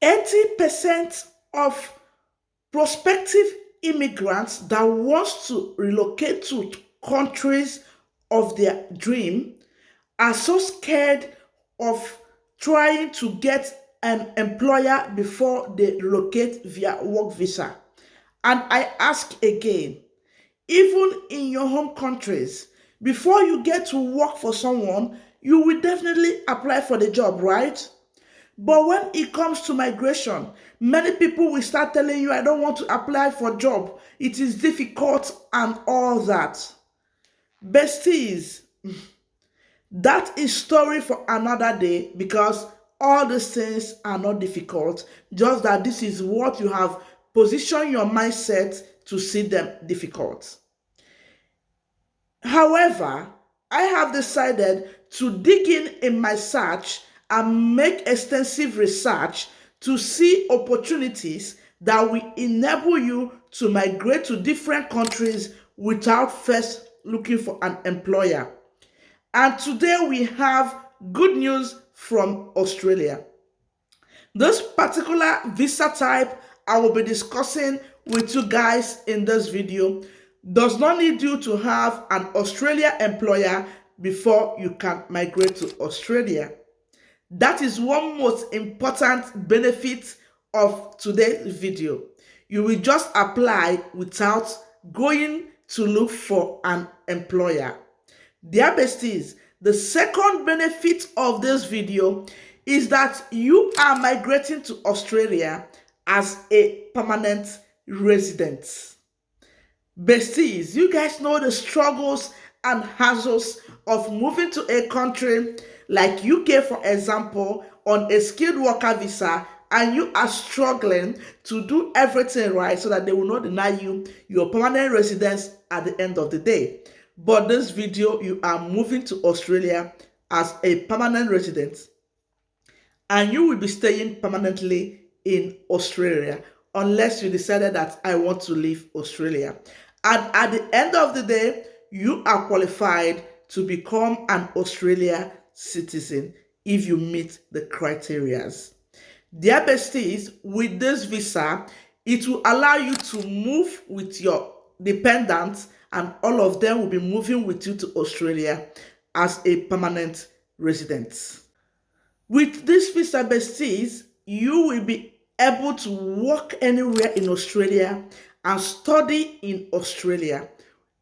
80% of prospective immigrants that want to relocate to countries of their dream are so scared of trying to get an employer before they relocate via work visa. And I ask again, even in your home countries, before you get to work for someone, you will definitely apply for the job, right? But when it comes to migration, many people will start telling you, I don't want to apply for a job. It is difficult and all that. Besties, that is story for another day because all these things are not difficult. Just that this is what you have positioned your mindset to see them difficult. However, I have decided to dig in my search and make extensive research to see opportunities that will enable you to migrate to different countries without first looking for an employer. And today we have good news from Australia. This particular visa type I will be discussing with you guys in this video does not need you to have an Australia employer before you can migrate to Australia. That is one most important benefit of today's video. You will just apply without going to look for an employer. Dear besties, the second benefit of this video is that you are migrating to Australia as a permanent resident. Besties, you guys know the struggles and hassles of moving to a country like UK, for example, on a skilled worker visa, and you are struggling to do everything right so that they will not deny you your permanent residence at the end of the day. But this video, you are moving to Australia as a permanent resident and you will be staying permanently in Australia unless you decided that I want to leave Australia. And at the end of the day, you are qualified to become an Australia citizen if you meet the criteria. Dear besties, with this visa, it will allow you to move with your dependents and all of them will be moving with you to Australia as a permanent resident. With this visa, besties, you will be able to work anywhere in Australia and study in Australia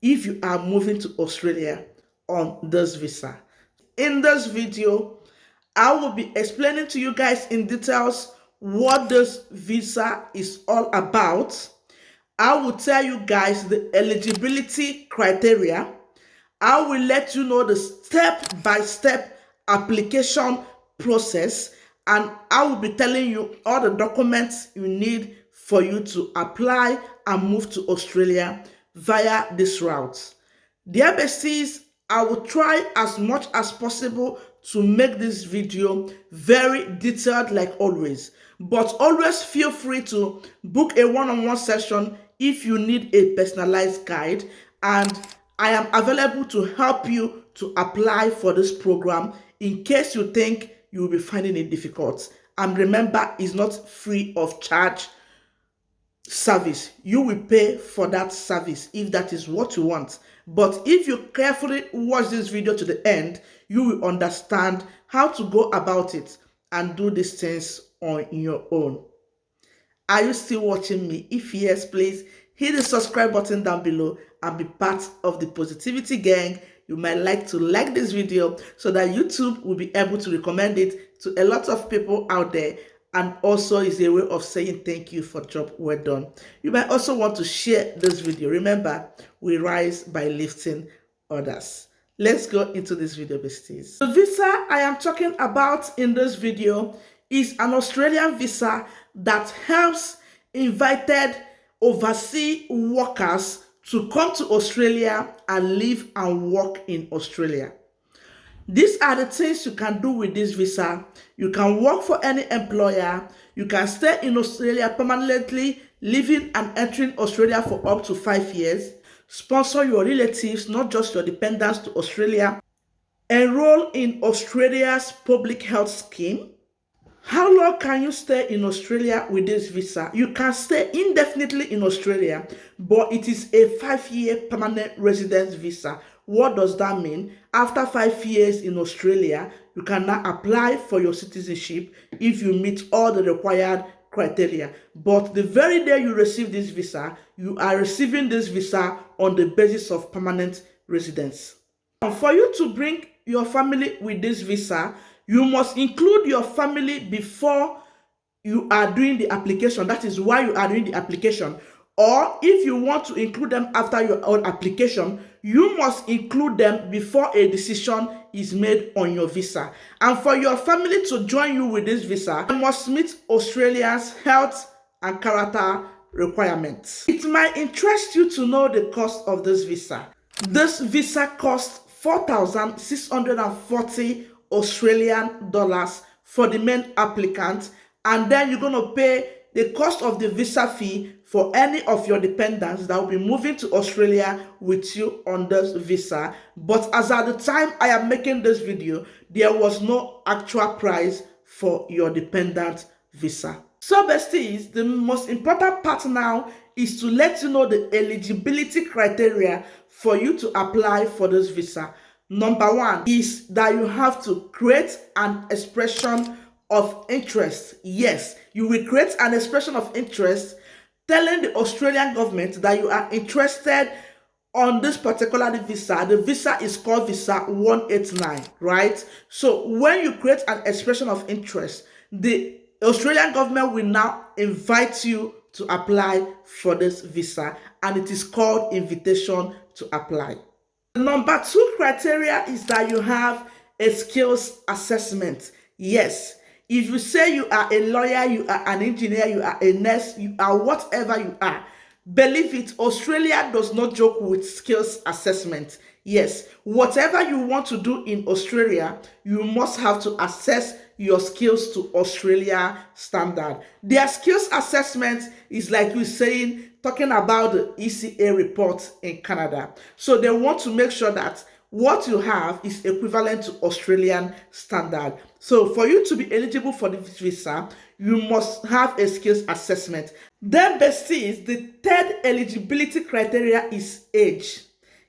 if you are moving to Australia on this visa. In this video, I will be explaining to you guys in details what this visa is all about. I will tell you guys the eligibility criteria. I will let you know the step-by-step application process, and I will be telling you all the documents you need for you to apply and move to Australia via this route. Dear besties, I will try as much as possible to make this video very detailed like always, but always feel free to book a one-on-one session if you need a personalized guide, and I am available to help you to apply for this program in case you think you will be finding it difficult. And remember, it's not free of charge service. You will pay for that service if that is what you want. But if you carefully watch this video to the end, you will understand how to go about it and do these things on your own. Are you still watching me? If yes, please hit the subscribe button down below and be part of the Positivity Gang. You might like to like this video so that YouTube will be able to recommend it to a lot of people out there, and also is a way of saying thank you for job well done. You might also want to share this video. Remember, we rise by lifting others. Let's go into this video, besties. The visa I am talking about in this video is an Australian visa that helps invited overseas workers to come to Australia and live and work in Australia. These are the things you can do with this visa. You can work for any employer. You can stay in Australia permanently, living and entering Australia for up to 5 years. Sponsor your relatives, not just your dependents, to Australia. Enroll in Australia's public health scheme. How long can you stay in Australia with this visa? You can stay indefinitely in Australia, but it is a 5-year permanent residence visa. What does that mean? After 5 years in Australia, you can now apply for your citizenship if you meet all the required criteria. But the very day you receive this visa, you are receiving this visa on the basis of permanent residence. For you to bring your family with this visa, you must include your family before you are doing the application. That is why you are doing the application. Or if you want to include them after your own application, you must include them before a decision is made on your visa. And for your family to join you with this visa, you must meet Australia's health and character requirements. It might interest you to know the cost of this visa. This visa costs 4,640 Australian dollars for the main applicant, and then you're going to pay the cost of the visa fee for any of your dependents that will be moving to Australia with you on this visa. But as at the time I am making this video, there was no actual price for your dependent visa. So besties, the most important part now is to let you know the eligibility criteria for you to apply for this visa. Number one is that you have to create an expression of interest. Yes, you will create an expression of interest telling the Australian government that you are interested on this particular visa. The visa is called visa 189, right? So when you create an expression of interest, the Australian government will now invite you to apply for this visa, and it is called invitation to apply. Number two criteria is that you have a skills assessment. Yes, if you say you are a lawyer, you are an engineer, you are a nurse, you are whatever you are, believe it, Australia does not joke with skills assessment. Yes, whatever you want to do in Australia, you must have to assess your skills to Australia standard. Their skills assessment is like we're saying, talking about the ECA report in Canada. So they want to make sure that what you have is equivalent to Australian standard. So for you to be eligible for this visa, you must have a skills assessment. Then besties, the third eligibility criteria is age.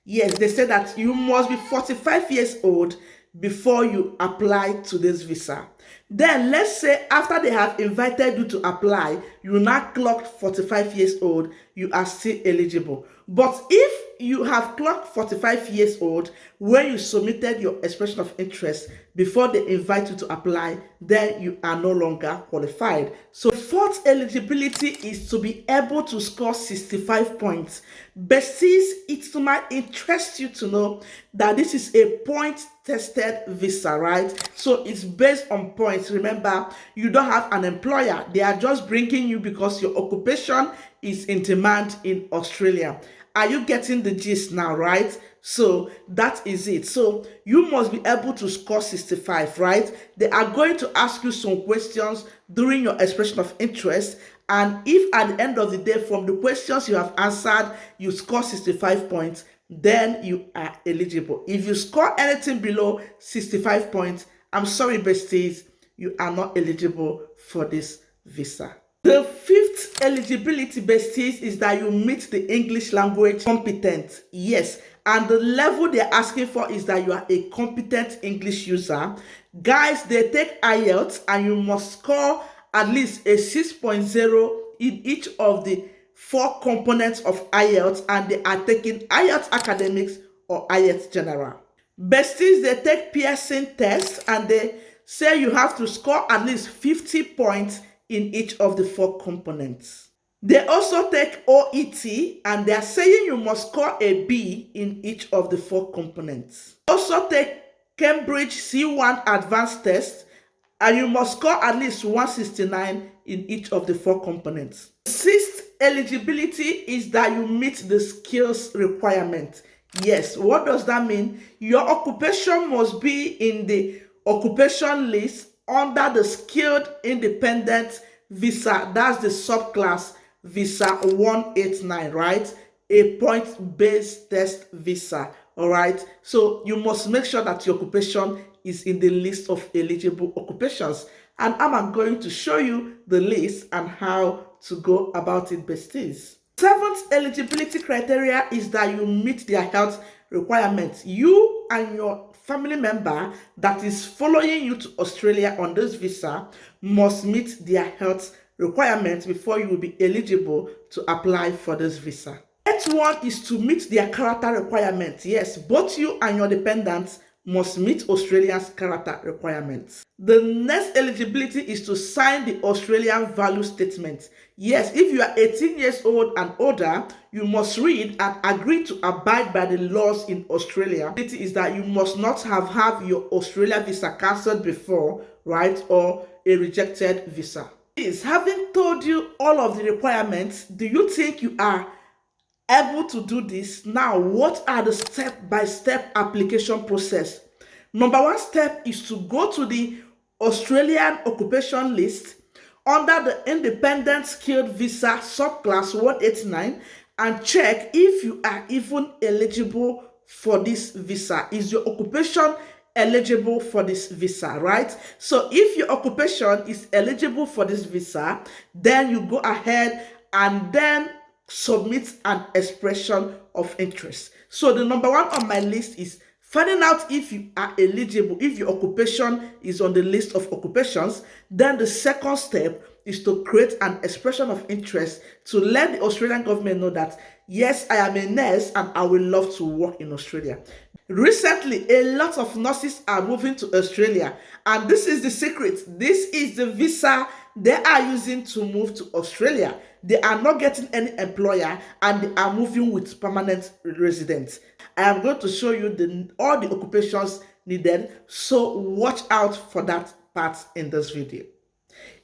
Yes, they say that you must be 45 years old before you apply to this visa. Then let's say after they have invited you to apply, you now clocked 45 years old, you are still eligible. But if you have clocked 45 years old when you submitted your expression of interest before they invite you to apply, then you are no longer qualified. So fourth eligibility is to be able to score 65 points. Besties, it might interest you to know that this is a point-tested visa, right? So it's based on points. Remember, you don't have an employer. They are just bringing you because your occupation is in demand in Australia. Are you getting the gist now, right? So that is it. So you must be able to score 65, right? They are going to ask you some questions during your expression of interest. And if at the end of the day, from the questions you have answered, you score 65 points, then you are eligible. If you score anything below 65 points, I'm sorry, besties, you are not eligible for this visa. The fifth eligibility, besties, is that you meet the English language competent. Yes, and the level they're asking for is that you are a competent English user. Guys, they take IELTS and you must score at least a 6.0 in each of the 4 components of IELTS, and they are taking IELTS Academics or IELTS General. Besties, they take Pearson tests and they say you have to score at least 50 points in each of the 4 components. They also take OET and they are saying you must score a B in each of the 4 components. Also take Cambridge C1 Advanced Test and you must score at least 169 in each of the 4 components. Sixth eligibility is that you meet the skills requirement. Yes, what does that mean? Your occupation must be in the occupation list under the skilled independent visa. That's the subclass visa 189, right? A point-based test visa. All right, so you must make sure that your occupation is in the list of eligible occupations. and I'm going to show you the list and how to go about it, besties. Seventh eligibility criteria is that you meet their health requirements. You and your family member that is following you to Australia on this visa must meet their health requirements before you will be eligible to apply for this visa. Next one is to meet their character requirements. Yes, both you and your dependents must meet Australia's character requirements. The next eligibility is to sign the Australian value statement. Yes, if you are 18 years old and older, you must read and agree to abide by the laws in Australia. It is that you must not have had your Australia visa cancelled before, right, or a rejected visa. Is having told you all of the requirements, do you think you are able to do this? Now, what are the step-by-step application process? Number one step is to go to the Australian occupation list under the independent skilled visa subclass 189 and check if you are even eligible for this visa. Is your occupation eligible for this visa, right? So if your occupation is eligible for this visa, then you go ahead and then submit an expression of interest. So the number one on my list is finding out if you are eligible, if your occupation is on the list of occupations. Then the second step is to create an expression of interest to let the Australian government know that, yes, I am a nurse and I will love to work in Australia. Recently, a lot of nurses are moving to Australia, and this is the secret. This is the visa they are using to move to Australia. They are not getting any employer, and they are moving with permanent residents. I am going to show you all the occupations needed, so watch out for that part in this video.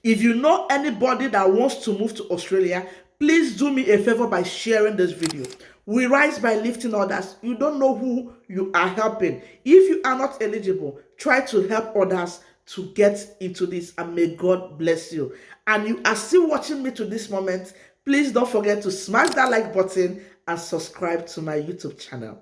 If you know anybody that wants to move to Australia, please do me a favor by sharing this video. We rise by lifting others. You don't know who you are helping. If you are not eligible, try to help others to get into this, and may God bless you. And you are still watching me to this moment, please don't forget to smash that like button and subscribe to my YouTube channel.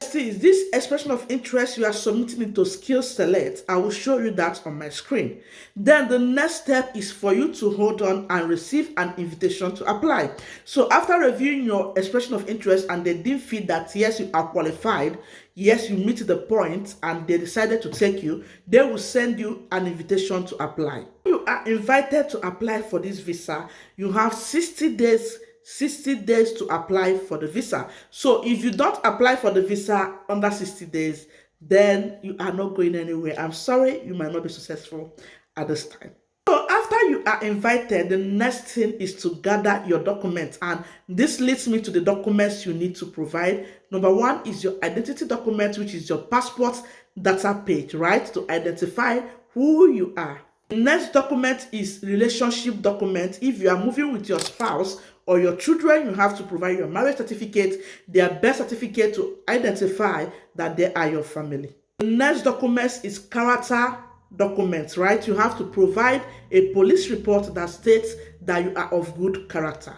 See, this expression of interest you are submitting into Skills Select. I will show you that on my screen. Then the next step is for you to hold on and receive an invitation to apply. So after reviewing your expression of interest and they didn't feel that yes, you are qualified, yes, you meet the point, and they decided to take you, they will send you an invitation to apply. You are invited to apply for this visa. You have 60 days to apply for the visa. So if you don't apply for the visa under 60 days, then you are not going anywhere. I'm sorry, you might not be successful at this time. So after you are invited, the next thing is to gather your documents, and this leads me to the documents you need to provide. Number one is your identity document, which is your passport data page, right, to identify who you are. The next document is relationship document. If you are moving with your spouse or your children, you have to provide your marriage certificate, their birth certificate, to identify that they are your family. The next document is character documents, right? You have to provide a police report that states that you are of good character.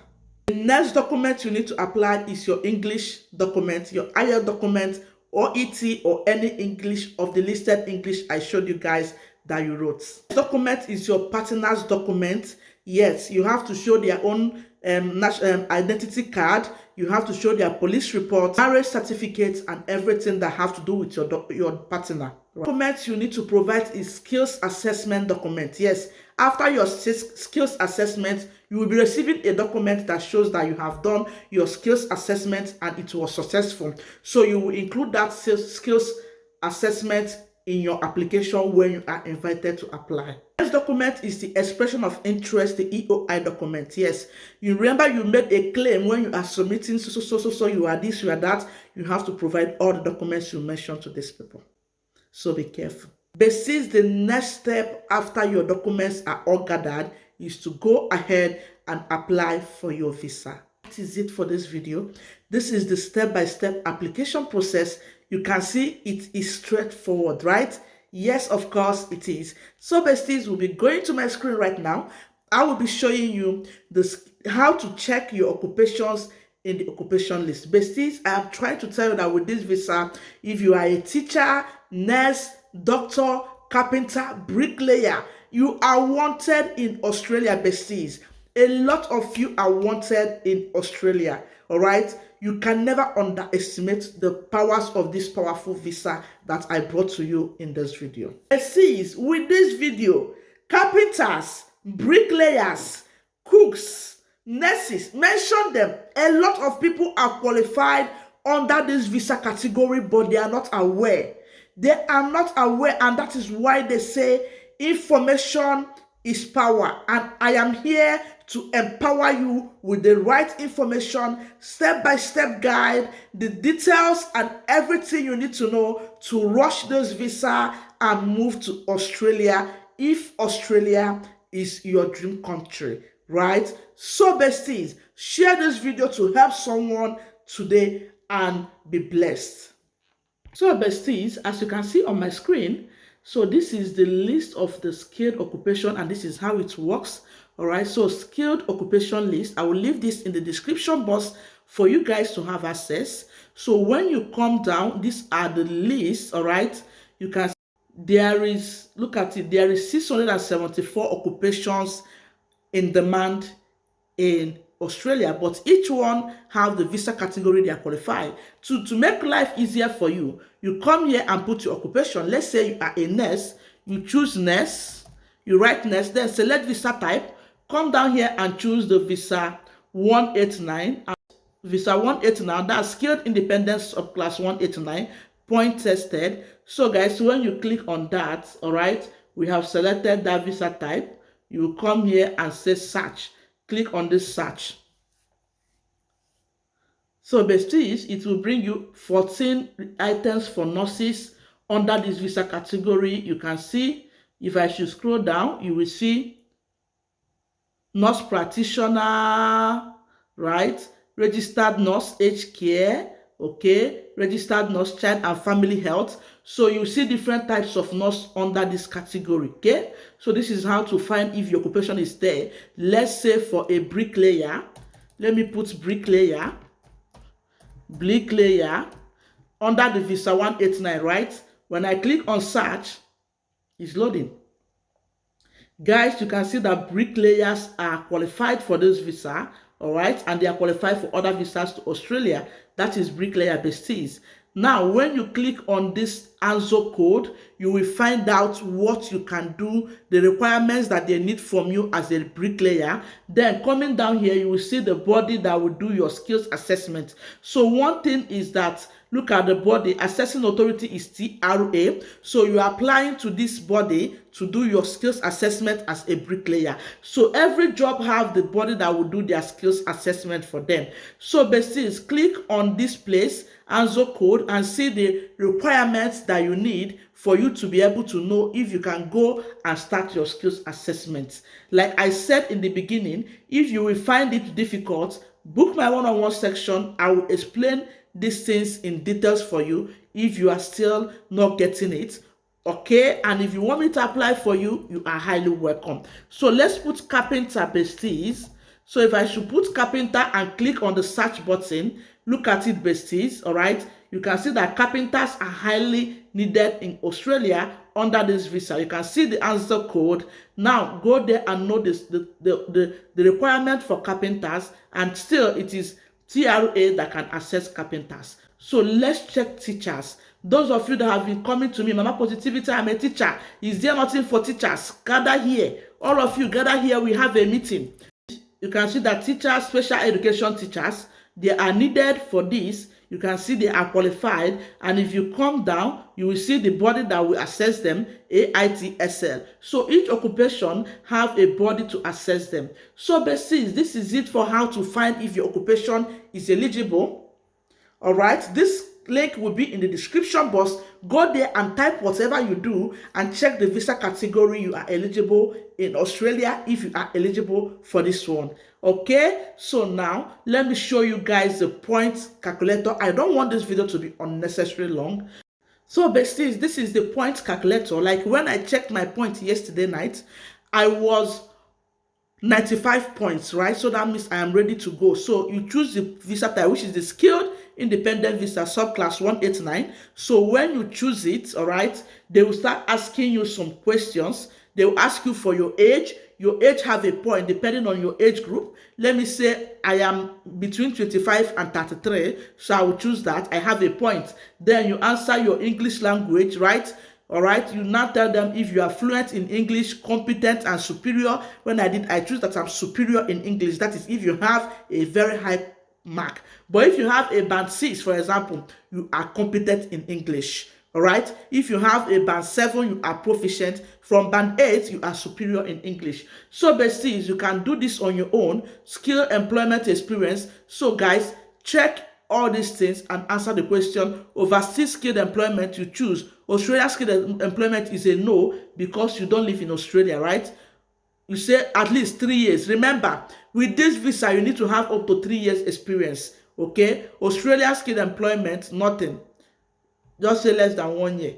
The next document you need to apply is your English document, your IELTS document, or ET, or any English of the listed English I showed you guys that you wrote. The document is your partner's document. Yes, you have to show their own identity card. You have to show their police report, marriage certificates, and everything that have to do with your partner. Documents you need to provide is skills assessment document. Yes, after your skills assessment, you will be receiving a document that shows that you have done your skills assessment and it was successful. So you will include that skills assessment in your application when you are invited to apply. This document is the expression of interest, the EOI document. Yes, you remember you made a claim when you are submitting so you are this, you are that. You have to provide all the documents you mentioned to these people. So be careful. This is the next step after your documents are all gathered, is to go ahead and apply for your visa. That is it for this video. This is the step-by-step application process. You can see it is straightforward, right? Yes, of course it is. So besties, we'll be going to my screen right now. I will be showing you how to check your occupations in the occupation list. Besties, I am trying to tell you that with this visa, if you are a teacher, nurse, doctor, carpenter, bricklayer, You are wanted in Australia, besties. A lot of you are wanted in Australia. All right. You can never underestimate the powers of this powerful visa that I brought to you in this video. Besties, with this video, carpenters, bricklayers, cooks, nurses, mention them. A lot of people are qualified under this visa category, but they are not aware. They are not aware, and that is why they say information is power. And I am here to empower you with the right information, step-by-step guide, the details and everything you need to know to rush this visa and move to Australia if Australia is your dream country, right? So besties, share this video to help someone today and be blessed. So besties, as you can see on my screen, so this is the list of the skilled occupation, and this is how it works. All right, so skilled occupation list, I will leave this in the description box for you guys to have access. So when you come down, these are the lists. All right, you can see there is, look at it, there is 674 occupations in demand in Australia, but each one have the visa category they are qualified. To make life easier for you, you come here and put your occupation. Let's say you are a nurse, you choose nurse, you write nurse, then select visa type, come down here and choose the visa 189. Visa 189, that's skilled independent subclass 189, point tested. So guys, when you click on that, all right, we have selected that visa type. You come here and say search. Click on this search. So besties, it will bring you 14 items for nurses under this visa category. You can see, if I should scroll down, you will see nurse practitioner, right? Registered nurse aged care, okay? Registered nurse child and family health. So you see different types of nurse under this category, okay? So this is how to find if your occupation is there. Let's say for a bricklayer, let me put bricklayer under the visa 189, right? When I click on search, it's loading. Guys, you can see that bricklayers are qualified for this visa, all right, and they are qualified for other visas to Australia. That is bricklayer besties. Now, when you click on this answer code, you will find out what you can do, the requirements that they need from you as a bricklayer. Then coming down here, you will see the body that will do your skills assessment. So one thing is that, look at the body, assessing authority is TRA. So you are applying to this body to do your skills assessment as a bricklayer. So every job have the body that will do their skills assessment for them. So besties, click on this place, answer code, and see the requirements that you need for you to be able to know if you can go and start your skills assessment. Like I said in the beginning, if you will find it difficult, book my one-on-one section. I will explain these things in details for you if you are still not getting it, okay? And if you want me to apply for you, you are highly welcome. So let's put carpenter besties. So if I should put carpenter and click on the search button, look at it besties, all right? You can see that carpenters are highly needed in Australia under this visa. You can see the answer code. Now go there and know this, the requirement for carpenters, and still it is TRA that can assess carpenters. So let's check teachers. Those of you that have been coming to me, Mama Positivity, I'm a teacher. Is there nothing for teachers? Gather here. All of you gather here. We have a meeting. You can see that teachers, special education teachers, they are needed for this. You can see they are qualified. And if you come down, you will see the body that will assess them, AITSL. So each occupation have a body to assess them. So besties, this is it for how to find if your occupation is eligible. All right, this link will be in the description box. Go there and type whatever you do and check the visa category you are eligible in Australia if you are eligible for this one. Okay, so now let me show you guys the points calculator. I don't want this video to be unnecessarily long. So besties, this is the points calculator. Like when I checked my points yesterday night, I was 95 points, right? So that means I am ready to go. So you choose the visa type, which is the skilled independent visa subclass 189. So when you choose it, all right, they will start asking you some questions. They will ask you for your age. Your age have a point depending on your age group. Let me say I am between 25 and 33, so I will choose that. I have a point. Then you answer your English language, right? All right, you now tell them if you are fluent in English, competent and superior. When I choose that I'm superior in English. That is if you have a very high mark. But if you have a band 6, for example, you are competent in English. All right, if you have a band 7, you are proficient. From band 8, you are superior in English. So besties, you can do this on your own. Skill, employment experience. So guys, check all these things and answer the question. Overseas skilled employment, you choose. Australia skilled employment is a no because you don't live in Australia, right? You say at least 3 years. Remember, with this visa, you need to have up to 3 years experience. Okay? Australia skilled employment, nothing. Just say less than 1 year.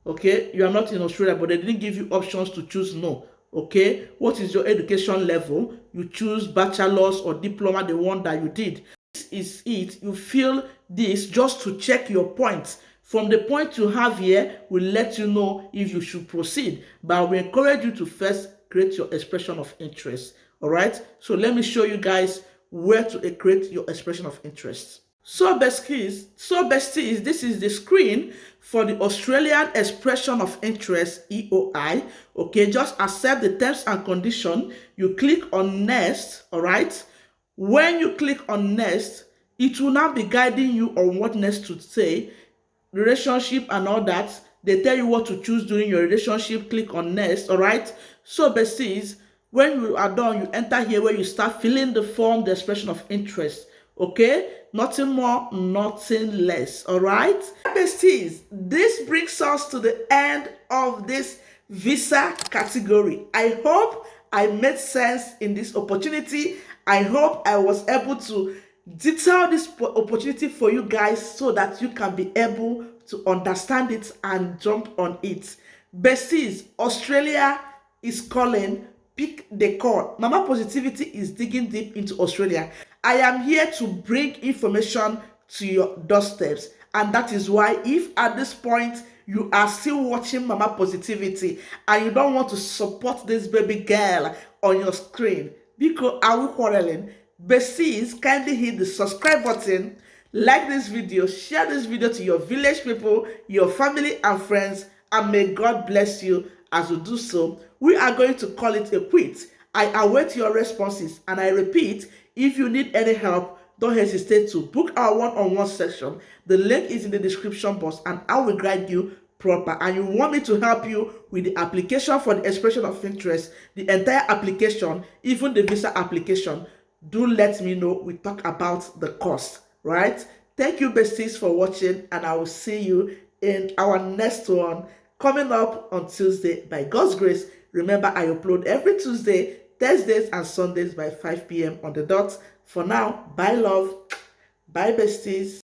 Okay? You are not in Australia, but they didn't give you options to choose no. Okay? What is your education level? You choose bachelor's or diploma, the one that you did. This is it. You fill this just to check your points. From the point you have here, we'll let you know if you should proceed. But we encourage you to first create your expression of interest. All right? So let me show you guys where to create your expression of interest. So besties, this is the screen for the Australian Expression of Interest, EOI. Okay, just accept the terms and condition. You click on next, all right? When you click on next, it will now be guiding you on what next to say, relationship and all that. They tell you what to choose during your relationship. Click on next, all right? So besties, when you are done, you enter here where you start filling the form, the expression of interest. Okay, nothing more, nothing less. All right, besties, this brings us to the end of this visa category. I hope I made sense in this opportunity. I hope I was able to detail this opportunity for you guys so that you can be able to understand it and jump on it. Besties, Australia is calling. Pick the call. Mama Positivity is digging deep into Australia. I am here to bring information to your doorsteps, and that is why if at this point you are still watching Mama Positivity and you don't want to support this baby girl on your screen, because are we quarreling? Besties, kindly hit the subscribe button, like this video, share this video to your village people, your family and friends, and may God bless you as you do so. We are going to call it a quit. I await your responses, and I repeat, if you need any help, don't hesitate to book our one-on-one session. The link is in the description box, and I will guide you proper. And you want me to help you with the application for the expression of interest, the entire application, even the visa application, do let me know. We talk about the cost, right? Thank you, besties, for watching, and I will see you in our next one coming up on Tuesday by God's grace. Remember, I upload every Tuesday, Thursdays, and Sundays by 5 p.m. on the dot. For now, bye love, bye besties.